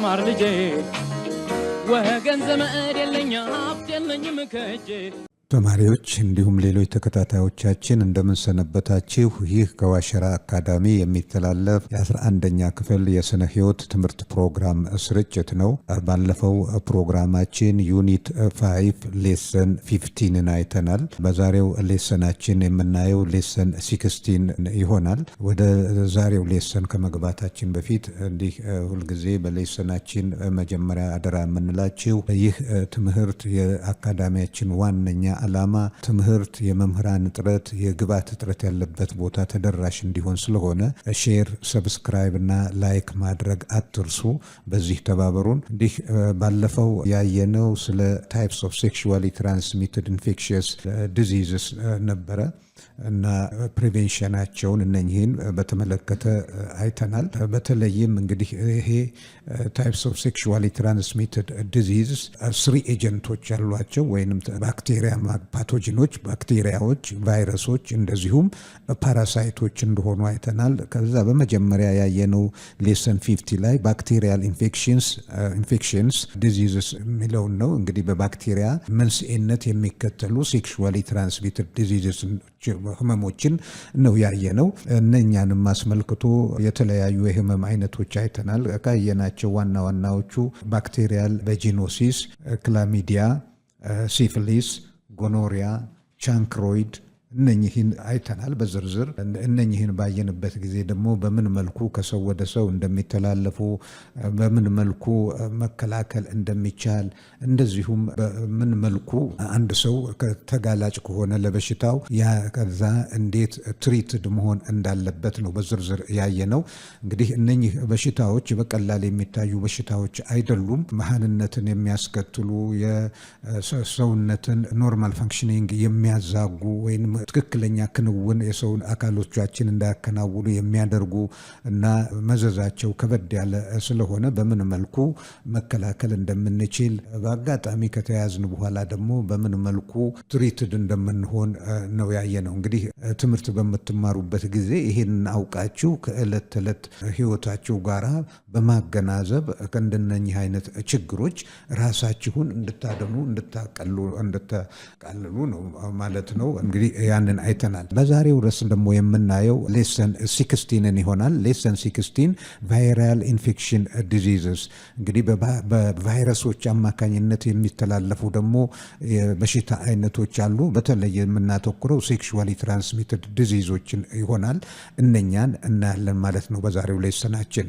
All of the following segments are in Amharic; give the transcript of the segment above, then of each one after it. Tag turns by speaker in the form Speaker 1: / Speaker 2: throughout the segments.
Speaker 1: ማር ልጄ ወገን ዘመድ የለኝ ሀብት የለኝም ከእጄ።
Speaker 2: ተማሪዎች እንዲሁም ሌሎች ተከታታዮቻችን እንደምንሰነበታችሁ። ይህ ከዋሸራ አካዳሚ የሚተላለፍ የ11ኛ ክፍል የስነ ህይወት ትምህርት ፕሮግራም ስርጭት ነው። ባለፈው ፕሮግራማችን ዩኒት 5 ሌሰን 15ን አይተናል። በዛሬው ሌሰናችን የምናየው ሌሰን 16 ይሆናል። ወደ ዛሬው ሌሰን ከመግባታችን በፊት እንዲህ ሁልጊዜ በሌሰናችን መጀመሪያ አደራ የምንላችሁ ይህ ትምህርት የአካዳሚያችን ዋነኛ ዓላማ ትምህርት የመምህራን እጥረት የግብዓት እጥረት ያለበት ቦታ ተደራሽ እንዲሆን ስለሆነ ሼር፣ ሰብስክራይብ እና ላይክ ማድረግ አትርሱ። በዚህ ተባበሩን። እንዲህ ባለፈው ያየነው ስለ ታይፕስ ኦፍ ሴክሹዋሊ ትራንስሚትድ ኢንፌክሽየስ ዲዚዝስ ነበረ እና ፕሪቬንሽናቸውን እነኚህን በተመለከተ አይተናል። በተለይም እንግዲህ ይሄ ታይፕስ ኦፍ ሴክሹዋሊ ትራንስሚትድ ዲዚዝ 3 ኤጀንቶች ያሏቸው ወይም ባክቴሪያ ፓቶጂኖች፣ ባክቴሪያዎች፣ ቫይረሶች እንደዚሁም ፓራሳይቶች እንደሆኑ አይተናል። ከዛ በመጀመሪያ ያየነው ሌሰን 50 ላይ ባክቴሪያል ኢንፌክሽንስ ዲዚዝስ የሚለውን ነው። እንግዲህ በባክቴሪያ መንስኤነት የሚከተሉ ሴክሹዋሊ ትራንስሚትድ ዲዚዝስ ህመሞችን ነው ያየነው። እነኛንም አስመልክቶ የተለያዩ የህመም አይነቶች አይተናል። ካየናቸው ዋና ዋናዎቹ ባክቴሪያል ቫጂኖሲስ፣ ክላሚዲያ፣ ሲፊሊስ፣ ጎኖሪያ፣ ቻንክሮይድ እነኚህን አይተናል በዝርዝር። እነኚህን ባየንበት ጊዜ ደግሞ በምን መልኩ ከሰው ወደ ሰው እንደሚተላለፉ፣ በምን መልኩ መከላከል እንደሚቻል፣ እንደዚሁም በምን መልኩ አንድ ሰው ተጋላጭ ከሆነ ለበሽታው ከዛ እንዴት ትሪትድ መሆን እንዳለበት ነው በዝርዝር ያየነው። እንግዲህ እነኚህ በሽታዎች በቀላል የሚታዩ በሽታዎች አይደሉም። መሃንነትን የሚያስከትሉ የሰውነትን ኖርማል ፋንክሽኒንግ የሚያዛጉ ወይም ትክክለኛ ክንውን የሰውን አካሎቻችን እንዳያከናውኑ የሚያደርጉ እና መዘዛቸው ከበድ ያለ ስለሆነ በምን መልኩ መከላከል እንደምንችል፣ በአጋጣሚ ከተያዝን በኋላ ደግሞ በምን መልኩ ትሪትድ እንደምንሆን ነው ያየነው። እንግዲህ ትምህርት በምትማሩበት ጊዜ ይህንን አውቃችሁ ከዕለት ተዕለት ህይወታችሁ ጋራ በማገናዘብ ከእንደነኚህ አይነት ችግሮች ራሳችሁን እንድታደኑ እንድታቃልሉ ነው ማለት ነው። እንግዲህ ያንን አይተናል። በዛሬው ርዕስ ደግሞ የምናየው ሌሰን 16ን ይሆናል። ሌሰን 16 ቫይራል ኢንፌክሽን ዲዚዝስ። እንግዲህ በቫይረሶች አማካኝነት የሚተላለፉ ደግሞ የበሽታ አይነቶች አሉ። በተለይ የምናተኩረው ሴክሹዋሊ ትራንስሚትድ ዲዚዞችን ይሆናል። እነኛን እናያለን ማለት ነው በዛሬው ሌሰናችን።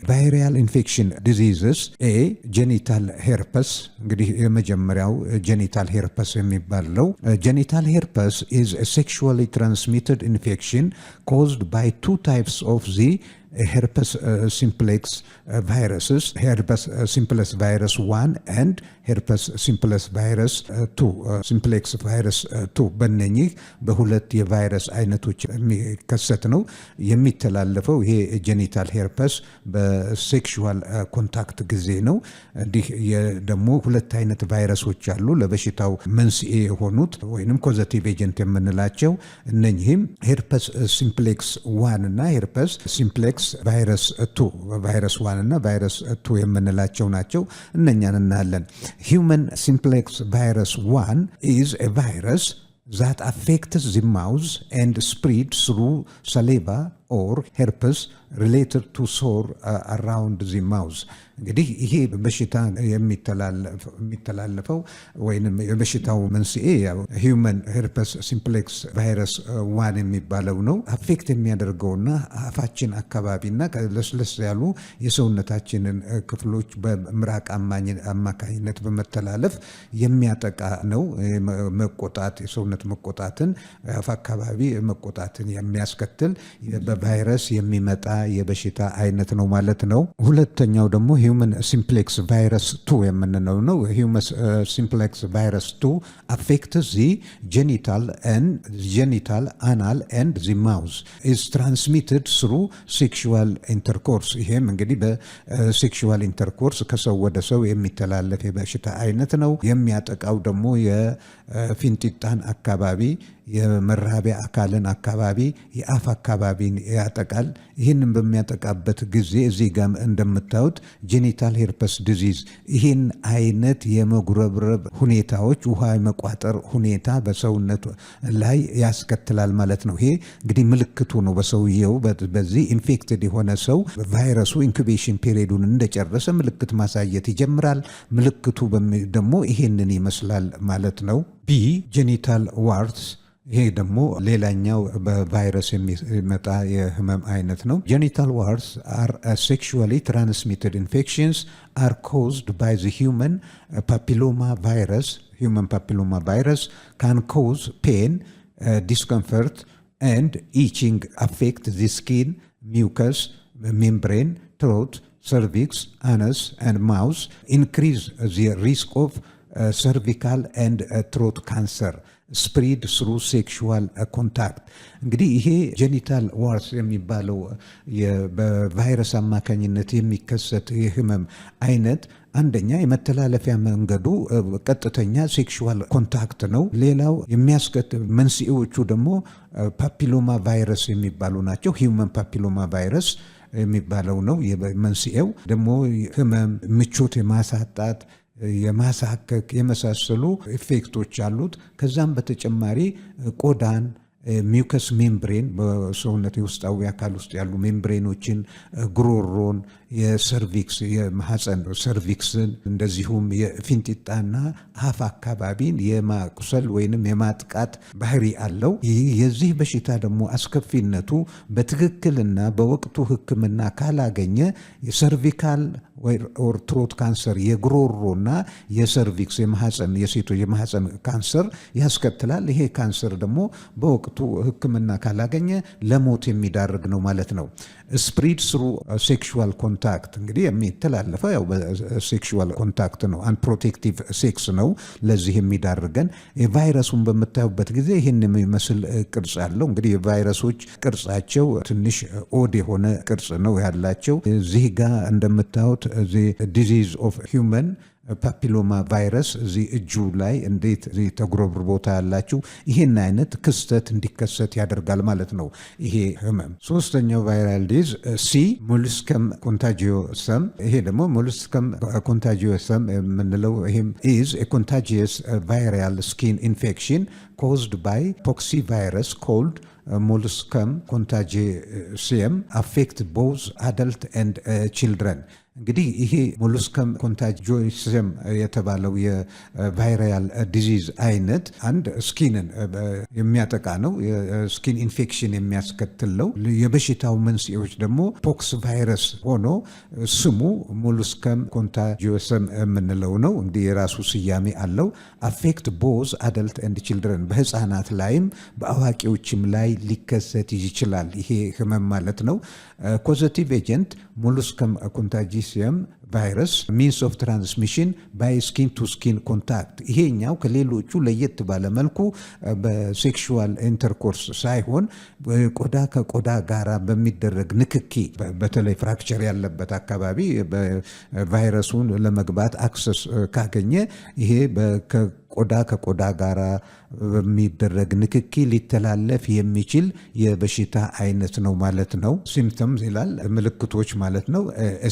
Speaker 2: ቫይራል ኢንፌክሽን ዲዚዝስ ኤ ጄኒታል ሄርፐስ። እንግዲህ የመጀመሪያው ጄኒታል ሄርፐስ የሚባለው ጄኒታል ሄርፐስ is a sexually transmitted infection caused by 2 types of the herpes simplex viruses, herpes simplex virus 1 and herpes simplex virus 2, simplex virus 2 በእነኚህ በሁለት የቫይረስ አይነቶች የሚከሰት ነው የሚተላለፈው። ይሄ ጄኒታል ሄርፐስ በሴክሹዋል ኮንታክት ጊዜ ነው። እንዲህ ደግሞ ሁለት አይነት ቫይረሶች አሉ ለበሽታው መንስኤ የሆኑት ወይንም ኮዘቲቭ ኤጀንት የምንላቸው። እነኚህም ሄርፐስ ሲምፕሌክስ 1 እና ሄርፐስ ሲምፕሌክስ ቫይረስ 2 ቫይረስ 1 እና ቫይረስ 2 የምንላቸው ናቸው። እነኛን እናያለን። Human simplex virus 1 is a virus that affects the mouth and spreads through saliva or herpes related to sore around the mouth. እንግዲህ ይሄ በሽታ የሚተላለፈው ወይም የበሽታው መንስኤ ሂውመን ሄርፐስ ሲምፕሌክስ ቫይረስ 1 የሚባለው ነው። አፌክት የሚያደርገውና አፋችን አካባቢና ለስለስ ያሉ የሰውነታችንን ክፍሎች በምራቅ አማካኝነት በመተላለፍ የሚያጠቃ ነው። መቆጣት፣ የሰውነት መቆጣትን፣ አፍ አካባቢ መቆጣትን የሚያስከትል በቫይረስ የሚመጣ የበሽታ አይነት ነው ማለት ነው። ሁለተኛው ደግሞ ሂውመን ሲምፕሌክስ ቫይረስ 2 የምንለው ነው። ሂውመን ሲምፕሌክስ ቫይረስ 2 affects the genital, anal and the mouth, is transmitted through sexual intercourse. ይሄም እንግዲህ በሴክሹዋል ኢንተርኮርስ ከሰው ወደ ሰው የሚተላለፍ የበሽታ አይነት ነው። የሚያጠቃው ደግሞ የፊንጢጣን አካባቢ የመራቢያ አካልን አካባቢ የአፍ አካባቢን ያጠቃል። ይህንን በሚያጠቃበት ጊዜ እዚህ ጋር እንደምታዩት ጄኒታል ሄርፐስ ዲዚዝ ይህን አይነት የመጉረብረብ ሁኔታዎች ውሃ የመቋጠር ሁኔታ በሰውነት ላይ ያስከትላል ማለት ነው። ይሄ እንግዲህ ምልክቱ ነው። በሰውየው በዚህ ኢንፌክትድ የሆነ ሰው ቫይረሱ ኢንኩቤሽን ፔሪዱን እንደጨረሰ ምልክት ማሳየት ይጀምራል። ምልክቱ ደግሞ ይሄንን ይመስላል ማለት ነው። ቢ ጄኒታል ዋርትስ ይሄ ደግሞ ሌላኛው በቫይረስ የሚመጣ የህመም አይነት ነው። ጄኒታል ዋርትስ are sexually transmitted infections are caused by the human papilloma virus. Human papilloma virus can cause pain, discomfort and itching, affect the skin, mucus membrane, throat, cervix, anus and mouth, increase the risk of cervical and throat cancer, spread through sexual contact. እንግዲህ ይሄ ጄኒታል ዋርትስ የሚባለው በቫይረስ አማካኝነት የሚከሰት የህመም አይነት አንደኛ የመተላለፊያ መንገዱ ቀጥተኛ ሴክሹዋል ኮንታክት ነው። ሌላው የሚያስከትል መንስኤዎቹ ደግሞ ፓፒሎማ ቫይረስ የሚባሉ ናቸው። ሂውመን ፓፒሎማ ቫይረስ የሚባለው ነው። መንስኤው ደግሞ ህመም፣ ምቾት የማሳጣት፣ የማሳከክ የመሳሰሉ ኢፌክቶች አሉት። ከዛም በተጨማሪ ቆዳን፣ ሚውከስ ሜምብሬን በሰውነት የውስጣዊ አካል ውስጥ ያሉ ሜምብሬኖችን፣ ጉሮሮን፣ የሰርቪክስ የማህፀን ሰርቪክስን እንደዚሁም የፊንጢጣና አፍ አካባቢን የማቁሰል ወይንም የማጥቃት ባህሪ አለው። የዚህ በሽታ ደግሞ አስከፊነቱ በትክክልና በወቅቱ ሕክምና ካላገኘ የሰርቪካል ኦር ትሮት ካንሰር የጉሮሮና የሰርቪክስ የማህፀን የሴቶች የማህፀን ካንሰር ያስከትላል። ይሄ ካንሰር ደግሞ በወቅቱ ሕክምና ካላገኘ ለሞት የሚዳርግ ነው ማለት ነው። ስፕሪድ ስሩ ሴክሹዋል ኮንታክት እንግዲህ የሚተላለፈው ያው በሴክሹዋል ኮንታክት ነው። አንፕሮቴክቲቭ ሴክስ ነው ለዚህ የሚዳርገን። የቫይረሱን በምታዩበት ጊዜ ይህን የሚመስል ቅርጽ አለው። እንግዲህ የቫይረሶች ቅርጻቸው ትንሽ ኦድ የሆነ ቅርጽ ነው ያላቸው። እዚህ ጋር እንደምታዩት ዲዚዝ ኦፍ ሂውመን ፓፒሎማ ቫይረስ እዚህ እጁ ላይ እንዴት ተጉረብርቦታ ያላችሁ ይህን አይነት ክስተት እንዲከሰት ያደርጋል ማለት ነው ይሄ ህመም። ሶስተኛው ቫይራል ዲዝ ሲ ሞሉስከም ኮንታጂዮሰም። ይሄ ደግሞ ሞሉስከም ኮንታጂዮሰም የምንለው ይሄም ኢዝ ኤ ኮንታጂየስ ቫይራል ስኪን ኢንፌክሽን caused by poxvirus called molluscum contagiosum, affect both adult and children. እንግዲህ ይሄ ሞሉስከም ኮንታጂዮሰም የተባለው የቫይራል ዲዚዝ አይነት አንድ ስኪንን የሚያጠቃ ነው። የስኪን ኢንፌክሽን የሚያስከትል ነው። የበሽታው መንስኤዎች ደግሞ ፖክስ ቫይረስ ሆኖ ስሙ ሞሉስከም ኮንታጂዮሰም የምንለው ነው። እንግዲህ የራሱ ስያሜ አለው። አፌክት ቦዝ አደልት ኤንድ ቺልድረን፣ በህፃናት ላይም በአዋቂዎችም ላይ ሊከሰት ይችላል ይሄ ህመም ማለት ነው። ኮዘቲቭ ኤጀንት ሞሉስከም ኮንታጂዮሰም ቫይረስ ሚንስ ኦፍ ትራንስሚሽን ባይ ስኪን ቱ ስኪን ኮንታክት። ይሄኛው ከሌሎቹ ለየት ባለ መልኩ በሴክሹዋል ኢንተርኮርስ ሳይሆን ቆዳ ከቆዳ ጋራ በሚደረግ ንክኪ፣ በተለይ ፍራክቸር ያለበት አካባቢ ቫይረሱን ለመግባት አክሰስ ካገኘ ይሄ ቆዳ ከቆዳ ጋራ በሚደረግ ንክኪ ሊተላለፍ የሚችል የበሽታ አይነት ነው ማለት ነው። ሲምፕተምስ ይላል ምልክቶች ማለት ነው።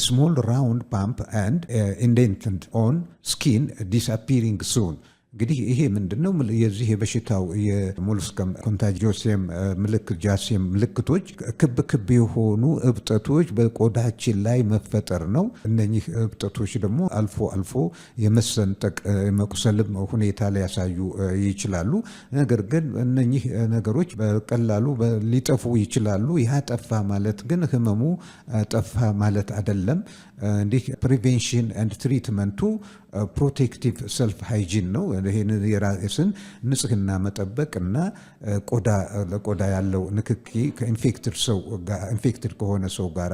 Speaker 2: ስሞል ራውንድ ፓምፕ ኤንድ ኢንዴንትድ ኦን ስኪን ዲስአፒሪንግ ሱን። እንግዲህ ይሄ ምንድነው? የዚህ የበሽታው የሞሉስከም ኮንታጂዮሰም ምልክቶች ክብ ክብ የሆኑ እብጠቶች በቆዳችን ላይ መፈጠር ነው። እነኚህ እብጠቶች ደግሞ አልፎ አልፎ የመሰንጠቅ የመቁሰልም ሁኔታ ሊያሳዩ ይችላሉ። ነገር ግን እነኚህ ነገሮች በቀላሉ ሊጠፉ ይችላሉ። ያ ጠፋ ማለት ግን ህመሙ ጠፋ ማለት አይደለም። እንዲህ ፕሪቬንሽን ኤንድ ትሪትመንቱ ፕሮቴክቲቭ ሰልፍ ሃይጂን ነው። ይሄን የራስን ንጽህና መጠበቅ እና ለቆዳ ያለው ንክኪ ኢንፌክትድ ከሆነ ሰው ጋር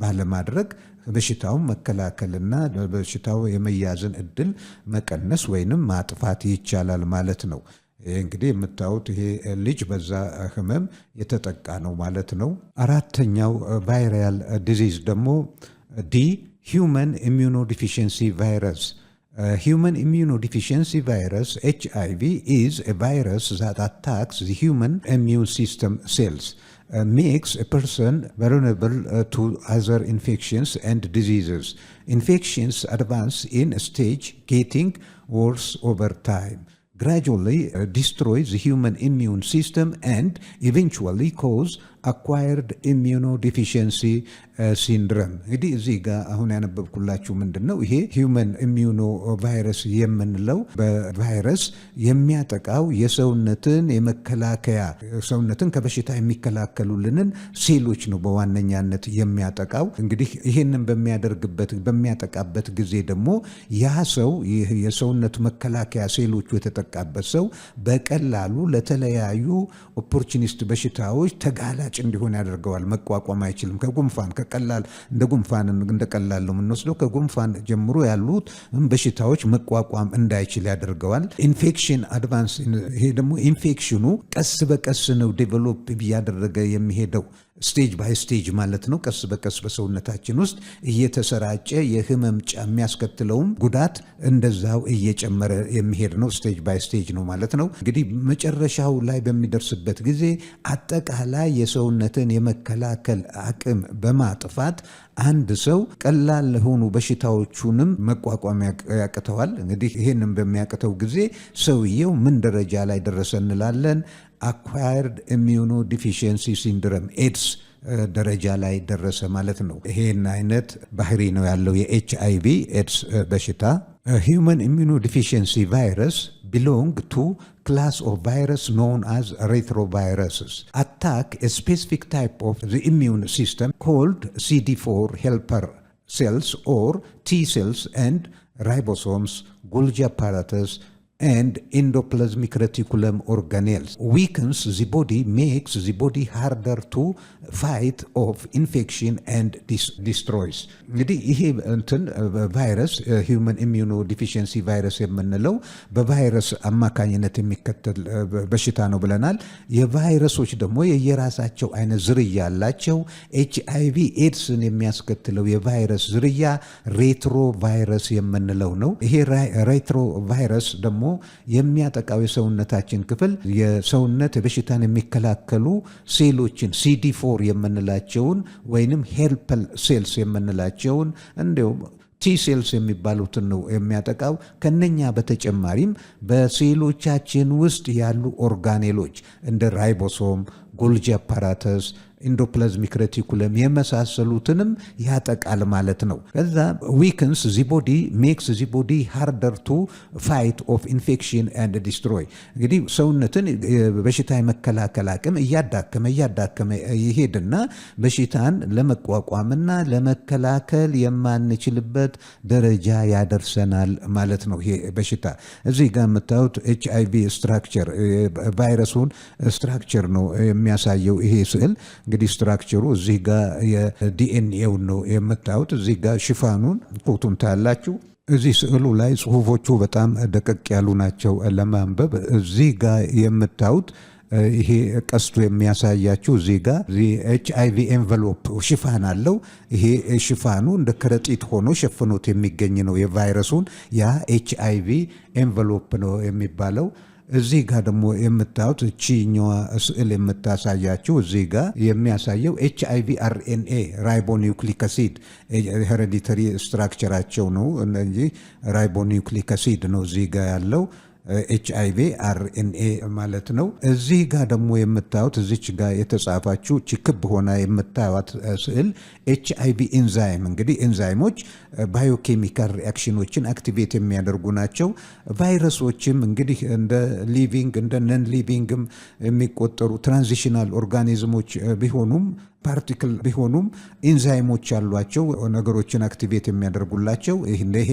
Speaker 2: ባለማድረግ በሽታውን መከላከልና በሽታው የመያዝን እድል መቀነስ ወይንም ማጥፋት ይቻላል ማለት ነው። እንግዲህ የምታዩት ይሄ ልጅ በዛ ህመም የተጠቃ ነው ማለት ነው። አራተኛው ቫይራል ዲዚዝ ደግሞ ዲ ሂውመን ኢሚዩኖዲፊሽንሲ ቫይረስ Human immunodeficiency virus, HIV, is a virus that attacks the human immune system cells. Makes a person vulnerable to other infections and diseases. Infections advance in a stage, getting worse over time. Gradually destroys the human immune system and eventually cause acquired immunodeficiency syndrome. እንግዲህ እዚህ ጋር አሁን ያነበብኩላችሁ ምንድን ነው ይሄ ሂውመን ኢሚዩኖ ቫይረስ የምንለው በቫይረስ የሚያጠቃው የሰውነትን የመከላከያ ሰውነትን ከበሽታ የሚከላከሉልንን ሴሎች ነው በዋነኛነት የሚያጠቃው። እንግዲህ ይህንን በሚያጠቃበት ጊዜ ደግሞ ያ ሰው የሰውነቱ መከላከያ ሴሎቹ የተጠቃበት ሰው በቀላሉ ለተለያዩ ኦፖርቹኒስት በሽታዎች ተጋላጭ እንዲሆን ያደርገዋል። መቋቋም አይችልም። ከጉንፋን ከቀላል እንደ ጉንፋን እንደቀላል ነው የምንወስደው። ከጉንፋን ጀምሮ ያሉት በሽታዎች መቋቋም እንዳይችል ያደርገዋል። ኢንፌክሽን አድቫንስ፣ ይሄ ደግሞ ኢንፌክሽኑ ቀስ በቀስ ነው ዴቨሎፕ እያደረገ የሚሄደው ስቴጅ ባይ ስቴጅ ማለት ነው። ቀስ በቀስ በሰውነታችን ውስጥ እየተሰራጨ የህመም የሚያስከትለውም ጉዳት እንደዛው እየጨመረ የሚሄድ ነው። ስቴጅ ባይ ስቴጅ ነው ማለት ነው። እንግዲህ መጨረሻው ላይ በሚደርስበት ጊዜ አጠቃላይ የሰውነትን የመከላከል አቅም በማጥፋት አንድ ሰው ቀላል ለሆኑ በሽታዎቹንም መቋቋም ያቅተዋል። እንግዲህ ይህንን በሚያቅተው ጊዜ ሰውየው ምን ደረጃ ላይ ደረሰ እንላለን? አኳየርድ ኢሚዩኖዲፊሽንሲ ሲንድረም ኤድስ ደረጃ ላይ ደረሰ ማለት ነው። ይሄን አይነት ባህሪ ነው ያለው የኤችአይቪ ኤድስ በሽታ። Human immunodeficiency virus belong to class of virus known as retroviruses. Attack a specific type of the immune system called CD4 helper cells or T cells and ribosomes, Golgi apparatus, and endoplasmic reticulum organelles. Weakens the body, makes the body harder to fight off infection and destroys. እንግዲህ ይሄ እንትን ቫይረስ ሂውመን ኢሚዩኖ ዲፊሽንሲ ቫይረስ የምንለው በቫይረስ አማካኝነት የሚከተል በሽታ ነው ብለናል። የቫይረሶች ደግሞ የየራሳቸው አይነት ዝርያ አላቸው። ኤችአይቪ ኤድስን የሚያስከትለው የቫይረስ ዝርያ ሬትሮ ቫይረስ የምንለው ነው። ይሄ ሬትሮ ቫይረስ ደግሞ የሚያጠቃው የሰውነታችን ክፍል የሰውነት በሽታን የሚከላከሉ ሴሎችን CD4 የምንላቸውን ወይንም ሄልፐር ሴልስ የምንላቸውን እንዲሁም ቲ ሴልስ የሚባሉትን ነው የሚያጠቃው። ከነኛ በተጨማሪም በሴሎቻችን ውስጥ ያሉ ኦርጋኔሎች እንደ ራይቦሶም፣ ጎልጂ አፓራተስ፣ ኢንዶፕላዝሚክ ሬቲኩለም የመሳሰሉትንም ያጠቃል ማለት ነው። ከዛ ዊክንስ ዚ ቦዲ ሜክስ ዚ ቦዲ ሃርደር ቱ ፋይት ኦፍ ኢንፌክሽን ኤንድ ዲስትሮይ። እንግዲህ ሰውነትን በሽታ የመከላከል አቅም እያዳከመ ይሄድና በሽታን ለመቋቋምና ለመከላከል የማንችልበት ደረጃ ያደርሰናል ማለት ነው። ይሄ በሽታ እዚህ ጋር የምታዩት ኤችአይቪ ስትራክቸር ቫይረሱን ስትራክቸር ነው የሚያሳየው ይሄ ስዕል። እንግዲህ ስትራክቸሩ እዚህ ጋር የዲኤንኤው ነው የምታዩት። እዚህ ጋር ሽፋኑን ፎቶን ታያላችሁ። እዚህ ስዕሉ ላይ ጽሁፎቹ በጣም ደቀቅ ያሉ ናቸው ለማንበብ። እዚህ ጋር የምታዩት ይሄ ቀስቱ የሚያሳያችሁ እዚህ ጋር ኤችአይቪ ኤንቨሎፕ ሽፋን አለው። ይሄ ሽፋኑ እንደ ከረጢት ሆኖ ሸፍኖት የሚገኝ ነው የቫይረሱን። ያ ኤችአይቪ ኤንቨሎፕ ነው የሚባለው። እዚህ ጋር ደግሞ የምታዩት እቺኛዋ ስዕል የምታሳያችሁ እዚህ ጋር የሚያሳየው ኤችአይቪ አርኤንኤ ራይቦኒውክሊክ አሲድ ሄሬዲተሪ ስትራክቸራቸው ነው እንጂ ራይቦኒውክሊክ አሲድ ነው እዚህ ጋር ያለው ኤችአይቪ አርኤንኤ ማለት ነው። እዚህ ጋር ደግሞ የምታዩት እዚች ጋር የተጻፋችሁ ክብ ሆና የምታዩት ስዕል ኤችአይቪ ኤንዛይም። እንግዲህ ኤንዛይሞች ባዮኬሚካል ሪአክሽኖችን አክቲቬት የሚያደርጉ ናቸው። ቫይረሶችም እንግዲህ እንደ ሊቪንግ እንደ ነን ሊቪንግም የሚቆጠሩ ትራንዚሽናል ኦርጋኒዝሞች ቢሆኑም ፓርቲክል ቢሆኑም ኢንዛይሞች ያሏቸው ነገሮችን አክቲቬት የሚያደርጉላቸው ይሄ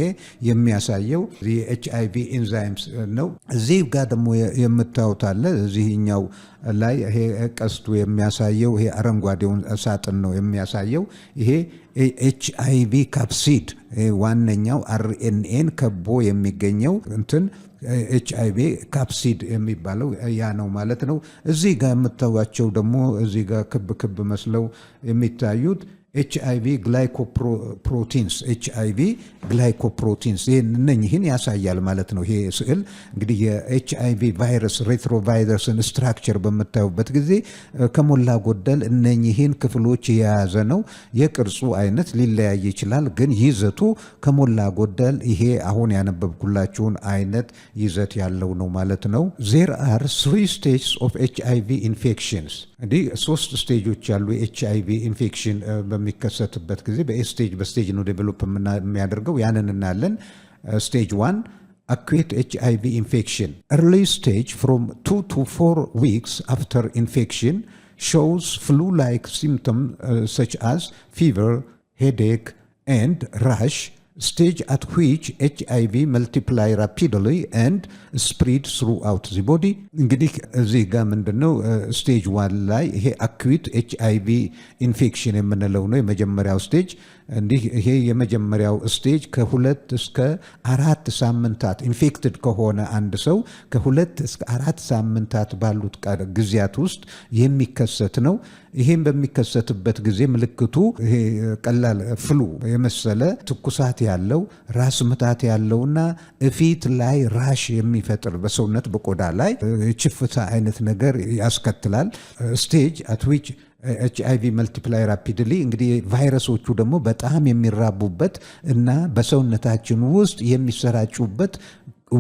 Speaker 2: የሚያሳየው የኤችአይቪ ኢንዛይምስ ነው። እዚህ ጋር ደግሞ የምታዩት አለ እዚህኛው ላይ ይሄ ቀስቱ የሚያሳየው ይሄ አረንጓዴውን ሳጥን ነው የሚያሳየው። ይሄ ኤችአይቪ ካፕሲድ ዋነኛው አርኤንኤን ከቦ የሚገኘው እንትን ኤችአይቪ ካፕሲድ የሚባለው ያ ነው ማለት ነው። እዚህ ጋር የምታዩቸው ደግሞ እዚህ ጋር ክብ ክብ መስለው የሚታዩት HIV ግላይኮፕሮቲንስ HIV ግላይኮፕሮቲንስ እነኝህን ያሳያል ማለት ነው። ይሄ ስዕል እንግዲህ የኤችአይቪ ቫይረስ ሬትሮቫይረስን ስትራክቸር በምታዩበት ጊዜ ከሞላ ጎደል እነኝህን ክፍሎች የያዘ ነው። የቅርጹ አይነት ሊለያይ ይችላል፣ ግን ይዘቱ ከሞላ ጎደል ይሄ አሁን ያነበብኩላችሁን አይነት ይዘት ያለው ነው ማለት ነው። There are 3 stages of HIV infections። እንዲህ 3 ስቴጆች ያሉ የኤችአይቪ ኢንፌክሽን በሚከሰትበት ጊዜ በስቴጅ ነው ዴቨሎፕ የሚያደርገው። ያንን እናያለን። ስቴጅ 1 acute HIV infection. Early stage from 2 to 4 weeks after infection shows flu-like symptoms such as fever, headache, and rash. Stage at which HIV multiply rapidly and spread throughout the body. እንግዲህ እዚህ ጋር ምንድነው ስቴጅ 1 ላይ ይሄ አኩዊት ኤችአይቪ ኢንፌክሽን የምንለው ነው የመጀመሪያው ስቴጅ። እንዲህ ይሄ የመጀመሪያው ስቴጅ ከ2 እስከ 4 ሳምንታት ኢንፌክትድ ከሆነ አንድ ሰው ከ2 እስከ 4 ሳምንታት ባሉት ጊዜያት ውስጥ የሚከሰት ነው። ይሄም በሚከሰትበት ጊዜ ምልክቱ ይሄ ቀላል ፍሉ የመሰለ ትኩሳት ያለው ራስ ምታት ያለውና እፊት ላይ ራሽ የሚፈጥር በሰውነት በቆዳ ላይ ችፍታ አይነት ነገር ያስከትላል። ስቴጅ አት ዊች ኤችአይቪ መልቲፕላይ ራፒድሊ እንግዲህ ቫይረሶቹ ደግሞ በጣም የሚራቡበት እና በሰውነታችን ውስጥ የሚሰራጩበት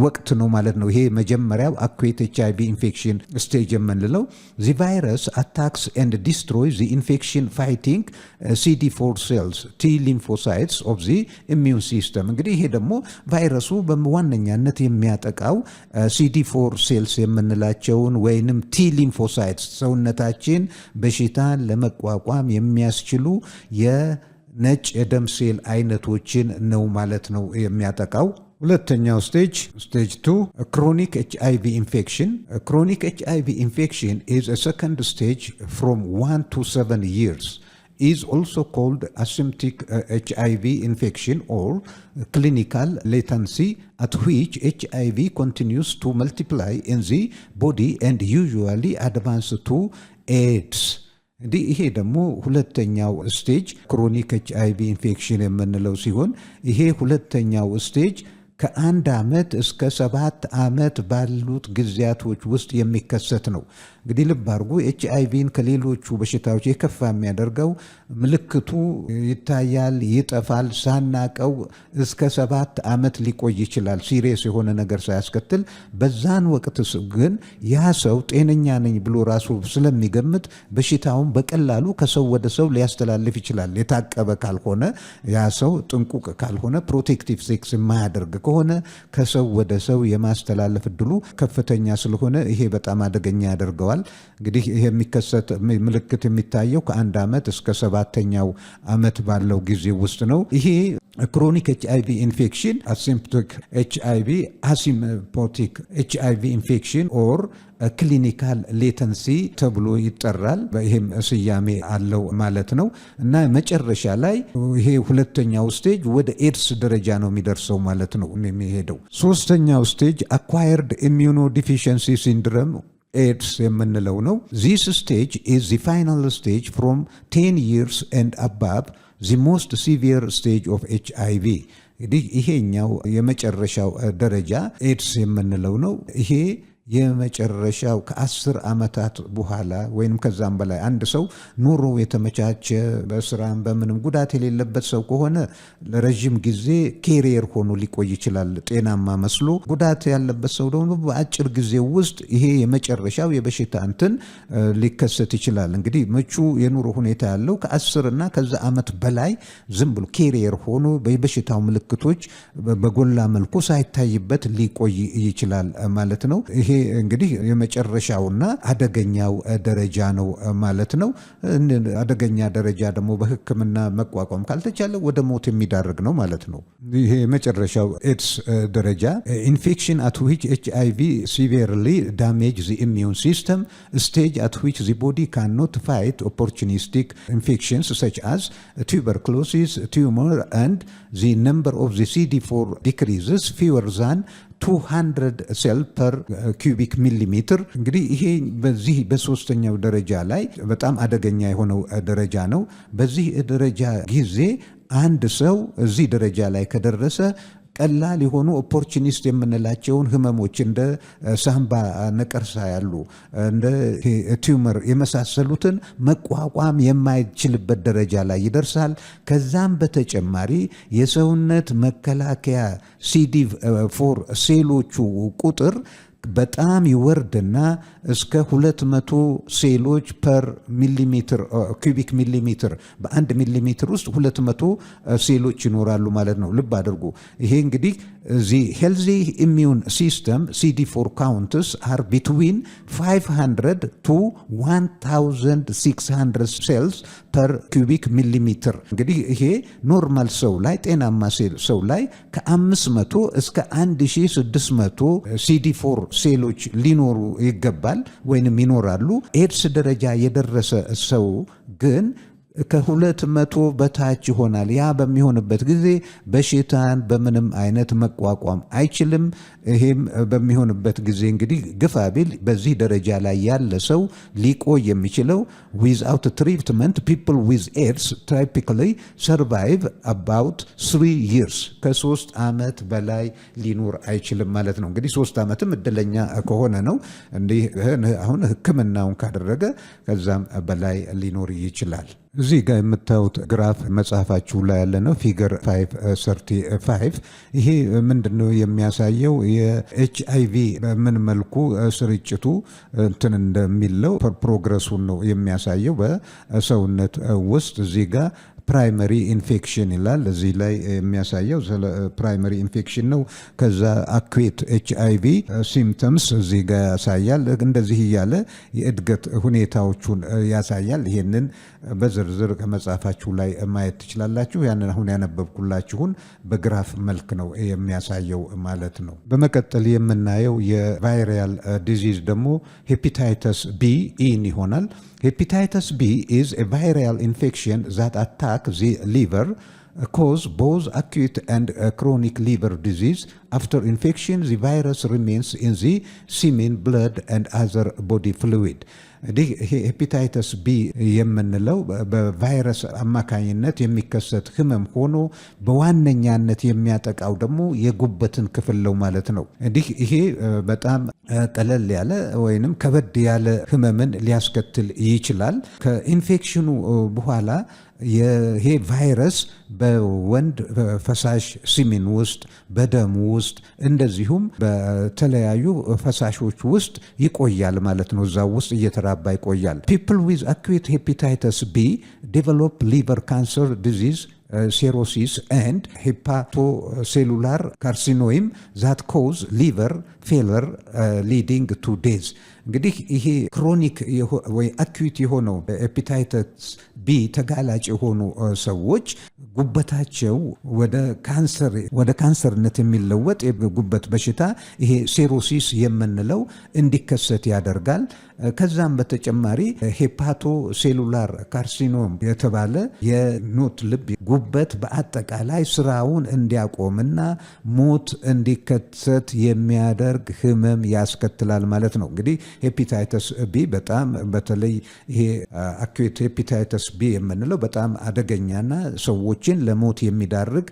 Speaker 2: ወቅት ነው ማለት ነው። ይሄ መጀመሪያው አኩዌት ኤችአይቪ ኢንፌክሽን ስቴጅ የምንለው the virus attacks and destroys the infection fighting CD4 cells T lymphocytes of the immune system። እንግዲህ ይሄ ደግሞ ቫይረሱ በዋነኛነት የሚያጠቃው CD4 ሴልስ የምንላቸውን ወይንም T lymphocytes ሰውነታችን በሽታን ለመቋቋም የሚያስችሉ የነጭ የደም ሴል አይነቶችን ነው ማለት ነው የሚያጠቃው። ሁለተኛው ስቴጅ 2 ክሮኒክ ኤችአይቪ ኢንፌክሽን። ክሮኒክ ኤችአይቪ ኢንፌክሽን is a second stage from 1 to 7 years. Is also called asymptomatic HIV infection or clinical latency, at which HIV continues to multiply in the body and usually advance to AIDS. እንዲህ ይሄ ደግሞ ሁለተኛው ስቴጅ ክሮኒክ ኤችአይቪ ኢንፌክሽን የምንለው ሲሆን ይሄ ሁለተኛው ስቴጅ ከ1 ዓመት እስከ 7 ዓመት ባሉት ጊዜያቶች ውስጥ የሚከሰት ነው። እንግዲህ ልብ አድርጉ፣ ኤችአይቪን ከሌሎቹ በሽታዎች የከፋ የሚያደርገው ምልክቱ ይታያል፣ ይጠፋል፣ ሳናቀው እስከ 7 ዓመት ሊቆይ ይችላል ሲሪየስ የሆነ ነገር ሳያስከትል። በዛን ወቅት ግን ያ ሰው ጤነኛ ነኝ ብሎ ራሱ ስለሚገምት በሽታውን በቀላሉ ከሰው ወደ ሰው ሊያስተላልፍ ይችላል። የታቀበ ካልሆነ ያ ሰው ጥንቁቅ ካልሆነ ፕሮቴክቲቭ ሴክስ የማያደርግ ከሆነ ከሰው ወደ ሰው የማስተላለፍ እድሉ ከፍተኛ ስለሆነ ይሄ በጣም አደገኛ ያደርገዋል። እንግዲህ ይሄ የሚከሰት ምልክት የሚታየው ከ1 ዓመት እስከ 7ኛው ዓመት ባለው ጊዜ ውስጥ ነው። ይሄ ክሮኒክ ኤችአይቪ ኢንፌክሽን አሲምፕቶቲክ ኤችአይቪ ኢንፌክሽን ኦር ክሊኒካል ሌተንሲ ተብሎ ይጠራል። ይሄም ስያሜ አለው ማለት ነው። እና መጨረሻ ላይ ይሄ ሁለተኛው ስቴጅ ወደ ኤድስ ደረጃ ነው የሚደርሰው ማለት ነው የሚሄደው። ሶስተኛው ስቴጅ አኳየርድ ኢሚዩኖዲፊሽንሲ ሲንድሮም ኤድስ የምንለው ነው። ዚስ ስቴጅ ኢዝ ዘ ፋይናል ስቴጅ ፍሮም 10 years and above the most severe stage of HIV። እንግዲህ ይሄኛው የመጨረሻው ደረጃ ኤድስ የምንለው ነው። ይሄ የመጨረሻው ከ10 ዓመታት በኋላ ወይም ከዛም በላይ አንድ ሰው ኑሮ የተመቻቸ በስራም በምንም ጉዳት የሌለበት ሰው ከሆነ ለረጅም ጊዜ ኬሪየር ሆኖ ሊቆይ ይችላል ጤናማ መስሎ። ጉዳት ያለበት ሰው ደግሞ በአጭር ጊዜ ውስጥ ይሄ የመጨረሻው የበሽታ እንትን ሊከሰት ይችላል። እንግዲህ ምቹ የኑሮ ሁኔታ ያለው ከ10 እና ከዛ ዓመት በላይ ዝም ብሎ ኬሪየር ሆኖ በበሽታው ምልክቶች በጎላ መልኩ ሳይታይበት ሊቆይ ይችላል ማለት ነው። ይሄ እንግዲህ የመጨረሻውና አደገኛው ደረጃ ነው ማለት ነው። አደገኛ ደረጃ ደግሞ በሕክምና መቋቋም ካልተቻለ ወደ ሞት የሚዳርግ ነው ማለት ነው። ይሄ የመጨረሻው ኤድስ ደረጃ ኢንፌክሽን at which HIV severely damage the immune system, stage at which the body cannot fight opportunistic infections such as tuberculosis, tumor, and the number of the CD4 decreases fewer than 200 ሴል ፐር ኪዩቢክ ሚሊሜትር። እንግዲህ ይሄ በዚህ በሶስተኛው ደረጃ ላይ በጣም አደገኛ የሆነው ደረጃ ነው። በዚህ ደረጃ ጊዜ አንድ ሰው እዚህ ደረጃ ላይ ከደረሰ ቀላል የሆኑ ኦፖርቹኒስት የምንላቸውን ህመሞች እንደ ሳምባ ነቀርሳ ያሉ እንደ ቲዩመር የመሳሰሉትን መቋቋም የማይችልበት ደረጃ ላይ ይደርሳል። ከዛም በተጨማሪ የሰውነት መከላከያ CD4 ሴሎቹ ቁጥር በጣም ይወርድና እስከ 200 ሴሎች ፐር ሚሊሜትር ኪዩቢክ ሚሊሜትር በአንድ ሚሊሜትር ውስጥ 200 ሴሎች ይኖራሉ ማለት ነው። ልብ አድርጉ። ይሄ እንግዲህ the healthy immune system CD4 counts are between 500 to 1600 cells per cubic millimeter። እንግዲህ ይሄ ኖርማል ሰው ላይ ጤናማ ሰው ላይ ከ500 እስከ 1600 CD4 ሴሎች ሊኖሩ ይገባል ወይንም ይኖራሉ። ኤድስ ደረጃ የደረሰ ሰው ግን ከ200 በታች ይሆናል። ያ በሚሆንበት ጊዜ በሽታን በምንም አይነት መቋቋም አይችልም። ይሄም በሚሆንበት ጊዜ እንግዲህ ግፋ ቢል በዚህ ደረጃ ላይ ያለ ሰው ሊቆይ የሚችለው without treatment people with AIDS typically survive about 3 years ከ3 ዓመት በላይ ሊኖር አይችልም ማለት ነው። እንግዲህ 3 ዓመትም እድለኛ ከሆነ ነው። እንዲህ አሁን ሕክምናውን ካደረገ ከዛም በላይ ሊኖር ይችላል። እዚህ ጋር የምታዩት ግራፍ መጽሐፋችሁ ላይ ያለ ነው። ፊገር 535 ይሄ ምንድነው የሚያሳየው? የኤችአይቪ በምን መልኩ ስርጭቱ እንትን እንደሚለው ፕሮግረሱን ነው የሚያሳየው በሰውነት ውስጥ። እዚህ ጋር ፕራይመሪ ኢንፌክሽን ይላል። እዚህ ላይ የሚያሳየው ፕራይመሪ ኢንፌክሽን ነው። ከዛ አኩዌት ኤችአይቪ ሲምፕተምስ እዚህ ጋር ያሳያል። እንደዚህ እያለ የእድገት ሁኔታዎቹን ያሳያል። ይሄንን በዝርዝር ከመጽሐፋችሁ ላይ ማየት ትችላላችሁ። ያንን አሁን ያነበብኩላችሁን በግራፍ መልክ ነው የሚያሳየው ማለት ነው። በመቀጠል የምናየው የቫይራል ዲዚዝ ደግሞ ሄፓታይተስ ቢ ኢን ይሆናል። Hepatitis B is a viral infection that attacks the liver, cause both acute and chronic liver disease. After infection, the virus remains in the semen, blood, and other body fluid. ሄፓታይተስ ቢ የምንለው በቫይረስ አማካኝነት የሚከሰት ህመም ሆኖ በዋነኛነት የሚያጠቃው ደግሞ የጉበትን ክፍል ነው ማለት ነው። እንዲህ ይሄ በጣም ቀለል ያለ ወይንም ከበድ ያለ ህመምን ሊያስከትል ይችላል። ከኢንፌክሽኑ በኋላ ይሄ ቫይረስ በወንድ ፈሳሽ ሲሚን ውስጥ በደሙ ውስጥ እንደዚሁም በተለያዩ ፈሳሾች ውስጥ ይቆያል ማለት ነው። እዛው ውስጥ እየተራባ ይቆያል። people with acute hepatitis B develop liver cancer disease, cirrhosis and hepatocellular carcinoma that cause liver failure leading to death። እንግዲህ ይሄ ክሮኒክ ወይ አኩት የሆነው ሄፓታይተስ ቢ ተጋላጭ የሆኑ ሰዎች ጉበታቸው ወደ ካንሰርነት የሚለወጥ የጉበት በሽታ ይሄ ሲሮሲስ የምንለው እንዲከሰት ያደርጋል። ከዛም በተጨማሪ ሄፓቶ ሴሉላር ካርሲኖም የተባለ የኖት ልብ ጉበት በአጠቃላይ ስራውን እንዲያቆምና ሞት እንዲከሰት የሚያደርግ ህመም ያስከትላል ማለት ነው። እንግዲህ ሄፓታይተስ ቢ በጣም በተለይ ይሄ አኩት ሄፓታይተስ ቢ የምንለው በጣም አደገኛና ሰዎችን ለሞት የሚዳርግ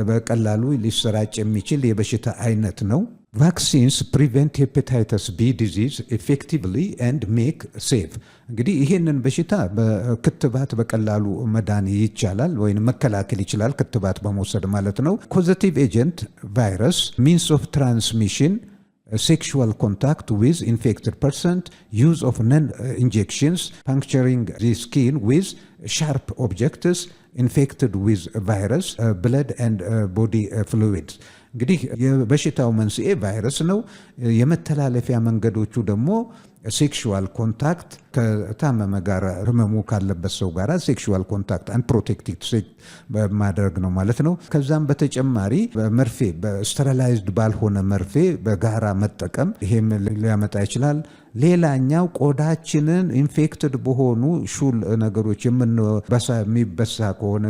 Speaker 2: በቀላሉ ሊሰራጭ የሚችል የበሽታ አይነት ነው። Vaccines prevent hepatitis B disease effectively and make safe። እንግዲህ ይሄንን በሽታ በክትባት በቀላሉ መዳን ይቻላል ወይም መከላከል ይችላል፣ ክትባት በመውሰድ ማለት ነው። Causative agent virus, means of transmission, sexual contact with infected person, use of non-injections, puncturing the skin with sharp objects, infected with virus, blood and body fluids። እንግዲህ የበሽታው መንስኤ ቫይረስ ነው። የመተላለፊያ መንገዶቹ ደግሞ ሴክሹዋል ኮንታክት ከታመመ ጋር ህመሙ ካለበት ሰው ጋር ሴክሹዋል ኮንታክት አንፕሮቴክትድ ሴክስ ማድረግ ነው ማለት ነው። ከዛም በተጨማሪ መርፌ በስተራላይዝድ ባልሆነ መርፌ በጋራ መጠቀም ይሄም ሊያመጣ ይችላል። ሌላኛው ቆዳችንን ኢንፌክትድ በሆኑ ሹል ነገሮች የሚበሳ ከሆነ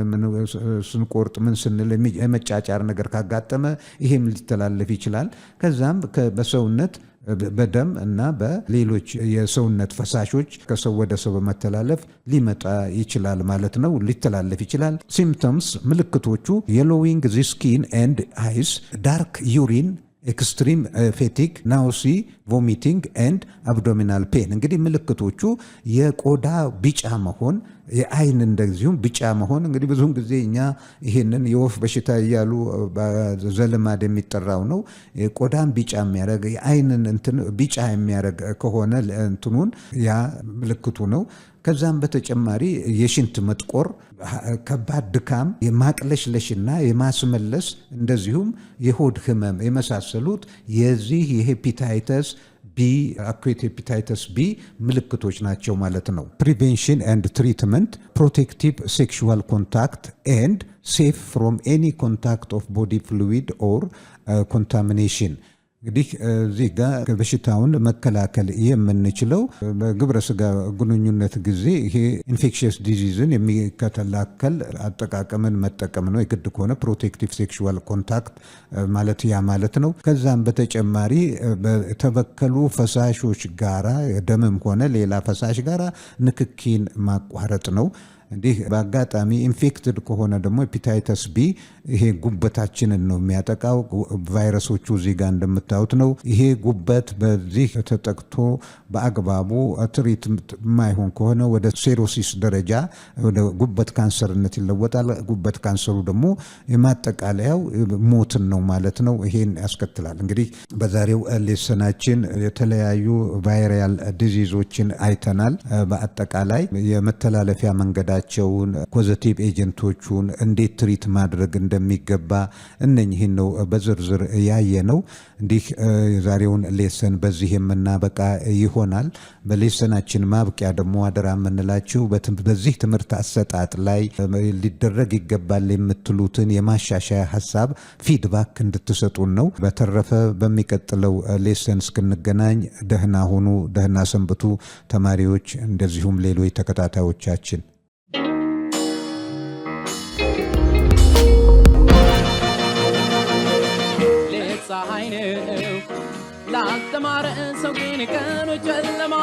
Speaker 2: ስንቆርጥ ምን ስንል የመጫጫር ነገር ካጋጠመ ይሄም ሊተላለፍ ይችላል። ከዛም በሰውነት በደም እና በሌሎች የሰውነት ፈሳሾች ከሰው ወደ ሰው በመተላለፍ ሊመጣ ይችላል ማለት ነው፣ ሊተላለፍ ይችላል። ሲምፕተምስ ምልክቶቹ yellowing the skin and eyes, dark urine, ኤክስትሪም ፌቲግ፣ ናውሲ፣ ቮሚቲንግ ኤንድ አብዶሚናል ፔን። እንግዲህ ምልክቶቹ የቆዳ ቢጫ መሆን፣ የአይን እንደዚሁም ቢጫ መሆን። እንግዲህ ብዙውን ጊዜ እኛ ይሄንን የወፍ በሽታ እያሉ በዘልማድ የሚጠራው ነው። ቆዳን ቢጫ የሚያደርግ የአይንን እንትን ቢጫ የሚያደርግ ከሆነ እንትኑን ያ ምልክቱ ነው። ከዛም በተጨማሪ የሽንት መጥቆር፣ ከባድ ድካም፣ የማቅለሽለሽና የማስመለስ እንደዚሁም የሆድ ህመም የመሳሰሉት የዚህ የሄፓታይተስ ቢ አኩት ሄፓታይተስ ቢ ምልክቶች ናቸው ማለት ነው። ፕሪቬንሽን ኤንድ ትሪትመንት ፕሮቴክቲቭ ሴክሹዋል ኮንታክት ኤንድ ሴፍ ፍሮም ኤኒ ኮንታክት ኦፍ ቦዲ ፍሉዊድ ኦር ኮንታሚኔሽን። እንግዲህ እዚህ ጋር በሽታውን መከላከል የምንችለው በግብረ ስጋ ግንኙነት ጊዜ ይሄ ኢንፌክሽየስ ዲዚዝን የሚከላከል አጠቃቀምን መጠቀም ነው። የግድ ከሆነ ፕሮቴክቲቭ ሴክሹዋል ኮንታክት ማለት ያ ማለት ነው። ከዛም በተጨማሪ በተበከሉ ፈሳሾች ጋራ ደምም ሆነ ሌላ ፈሳሽ ጋራ ንክኪን ማቋረጥ ነው። እንዲህ በአጋጣሚ ኢንፌክትድ ከሆነ ደግሞ ሄፓታይተስ ቢ ይሄ ጉበታችንን ነው የሚያጠቃው። ቫይረሶቹ እዚህ ጋር እንደምታዩት ነው። ይሄ ጉበት በዚህ ተጠቅቶ በአግባቡ ትሪት የማይሆን ከሆነ ወደ ሴሮሲስ ደረጃ ወደ ጉበት ካንሰርነት ይለወጣል። ጉበት ካንሰሩ ደግሞ የማጠቃለያው ሞትን ነው ማለት ነው። ይሄን ያስከትላል። እንግዲህ በዛሬው ሌሰናችን የተለያዩ ቫይራል ዲዚዞችን አይተናል። በአጠቃላይ የመተላለፊያ መንገዳቸውን፣ ኮዘቲቭ ኤጀንቶቹን እንዴት ትሪት ማድረግ እንደሚገባ እነኚህን ነው በዝርዝር ያየ ነው። እንዲህ የዛሬውን ሌሰን በዚህ የምናበቃ ይሆናል። በሌሰናችን ማብቂያ ደግሞ አደራ የምንላችሁ በዚህ ትምህርት አሰጣጥ ላይ ሊደረግ ይገባል የምትሉትን የማሻሻያ ሀሳብ ፊድባክ እንድትሰጡን ነው። በተረፈ በሚቀጥለው ሌሰን እስክንገናኝ ደህና ሁኑ፣ ደህና ሰንብቱ ተማሪዎች፣ እንደዚሁም ሌሎች ተከታታዮቻችን።
Speaker 1: ፀሐይ ነው ላልተማረ ሰው ግን ቀኑ ጨለማ